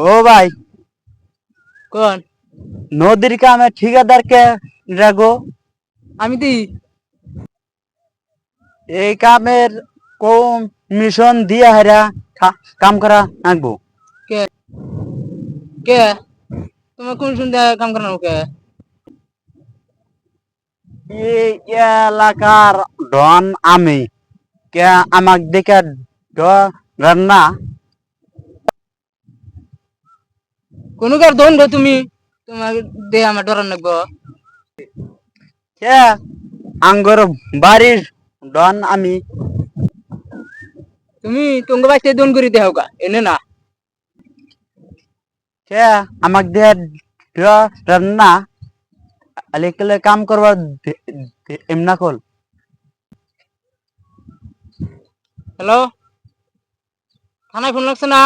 ও ভাই, কোন? নদীর কামে ঠিকাদার কে রাখো? আমি দি। এই কামের কোন মিশন দিয়া হেরা কাম করা রাখবো? কে কে তোমার কোন শুনতে কাম করানো কে? এই এলাকার ডন আমি, কে আমাক দেখে ডর না? কোন কার দন গো তুমি? তোমার দে আমার ডরান লাগবো? কে আঙ্গর বাড়ির ডন আমি। তুমি তোমাকে বাচ্চা দন করে দেও গা এনে না। কে আমাক দেখে ডর না? আলেকলে কাম করবার এমনা কল। হ্যালো, থানায় ফোন লাগছে না?